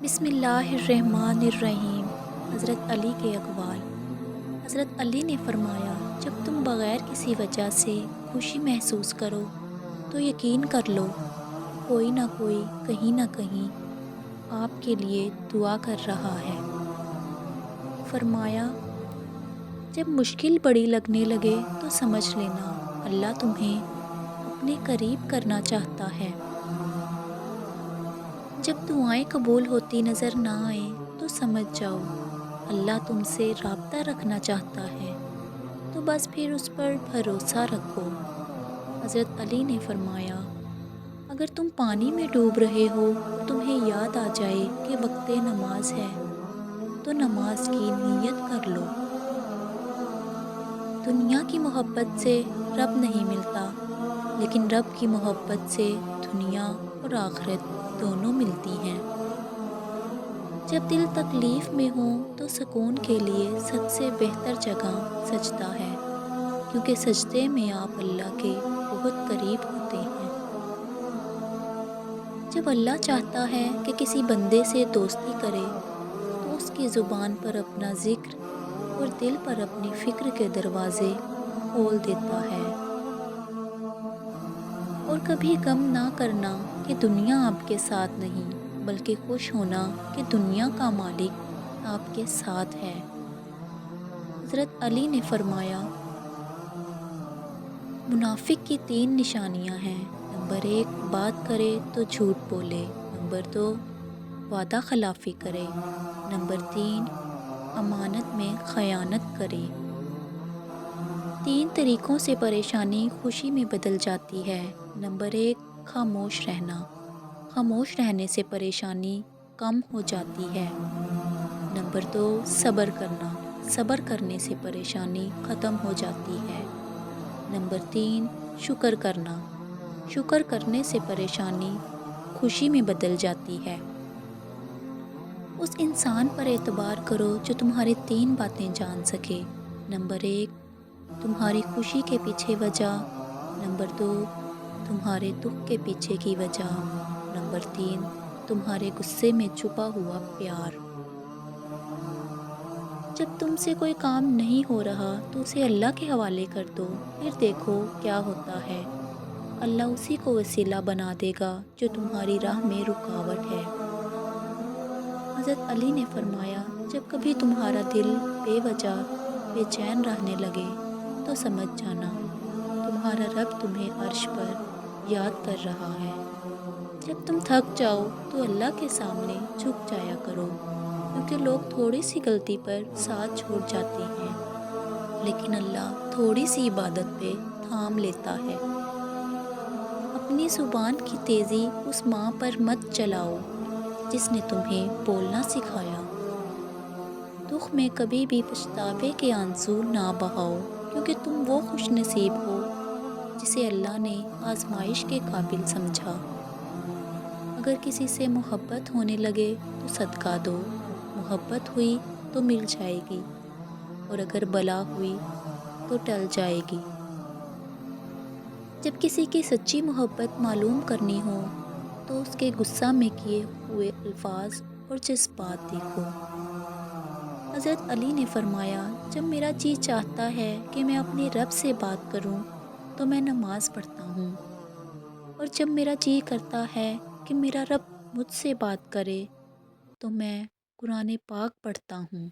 بسم اللہ الرحمن الرحیم۔ حضرت علی کے اقوال۔ حضرت علی نے فرمایا، جب تم بغیر کسی وجہ سے خوشی محسوس کرو تو یقین کر لو کوئی نہ کوئی کہیں نہ کہیں آپ کے لیے دعا کر رہا ہے۔ فرمایا، جب مشکل بڑی لگنے لگے تو سمجھ لینا اللہ تمہیں اپنے قریب کرنا چاہتا ہے۔ جب دعائیں قبول ہوتی نظر نہ آئیں تو سمجھ جاؤ اللہ تم سے رابطہ رکھنا چاہتا ہے، تو بس پھر اس پر بھروسہ رکھو۔ حضرت علی نے فرمایا، اگر تم پانی میں ڈوب رہے ہو اور تمہیں یاد آ جائے کہ وقت نماز ہے تو نماز کی نیت کر لو۔ دنیا کی محبت سے رب نہیں ملتا، لیکن رب کی محبت سے دنیا اور آخرت دونوں ملتی ہیں۔ جب دل تکلیف میں ہو تو سکون کے لیے سب سے بہتر جگہ سجدہ ہے، کیونکہ سجدے میں آپ اللہ کے بہت قریب ہوتے ہیں۔ جب اللہ چاہتا ہے کہ کسی بندے سے دوستی کرے تو اس کی زبان پر اپنا ذکر اور دل پر اپنی فکر کے دروازے کھول دیتا ہے۔ اور کبھی غم نہ کرنا کہ دنیا آپ کے ساتھ نہیں، بلکہ خوش ہونا کہ دنیا کا مالک آپ کے ساتھ ہے۔ حضرت علی نے فرمایا، منافق کی 3 نشانیاں ہیں۔ نمبر 1، بات کرے تو جھوٹ بولے۔ نمبر 2، وعدہ خلافی کرے۔ نمبر 3، امانت میں خیانت کرے۔ 3 طریقوں سے پریشانی خوشی میں بدل جاتی ہے۔ نمبر 1، خاموش رہنا۔ خاموش رہنے سے پریشانی کم ہو جاتی ہے۔ نمبر 2، صبر کرنا۔ صبر کرنے سے پریشانی ختم ہو جاتی ہے۔ نمبر 3، شکر کرنا۔ شکر کرنے سے پریشانی خوشی میں بدل جاتی ہے۔ اس انسان پر اعتبار کرو جو تمہاری 3 باتیں جان سکے۔ نمبر 1، تمہاری خوشی کے پیچھے وجہ۔ نمبر 2، تمہارے دکھ کے پیچھے کی وجہ۔ نمبر 3، تمہارے غصے میں چھپا ہوا پیار۔ جب تم سے کوئی کام نہیں ہو رہا تو اسے اللہ کے حوالے کر دو، پھر دیکھو کیا ہوتا ہے۔ اللہ اسی کو وسیلہ بنا دے گا جو تمہاری راہ میں رکاوٹ ہے۔ حضرت علی نے فرمایا، جب کبھی تمہارا دل بے وجہ بے چین رہنے لگے تو سمجھ جانا تمہارا رب تمہیں عرش پر یاد کر رہا ہے۔ جب تم تھک جاؤ تو اللہ کے سامنے جھک جایا کرو، کیونکہ لوگ تھوڑی سی غلطی پر ساتھ چھوڑ جاتے ہیں، لیکن اللہ تھوڑی سی عبادت پہ تھام لیتا ہے۔ اپنی زبان کی تیزی اس ماں پر مت چلاؤ جس نے تمہیں بولنا سکھایا۔ دکھ میں کبھی بھی پچھتاوے کے آنسو نہ بہاؤ، کیونکہ تم وہ خوش نصیب ہو جسے اللہ نے آزمائش کے قابل سمجھا۔ اگر کسی سے محبت ہونے لگے تو صدقہ دو، محبت ہوئی تو مل جائے گی، اور اگر بلا ہوئی تو ٹل جائے گی۔ جب کسی کی سچی محبت معلوم کرنی ہو تو اس کے غصہ میں کیے ہوئے الفاظ اور جذبات دیکھو۔ حضرت علی نے فرمایا، جب میرا جی چاہتا ہے کہ میں اپنے رب سے بات کروں تو میں نماز پڑھتا ہوں، اور جب میرا جی کرتا ہے کہ میرا رب مجھ سے بات کرے تو میں قرآن پاک پڑھتا ہوں۔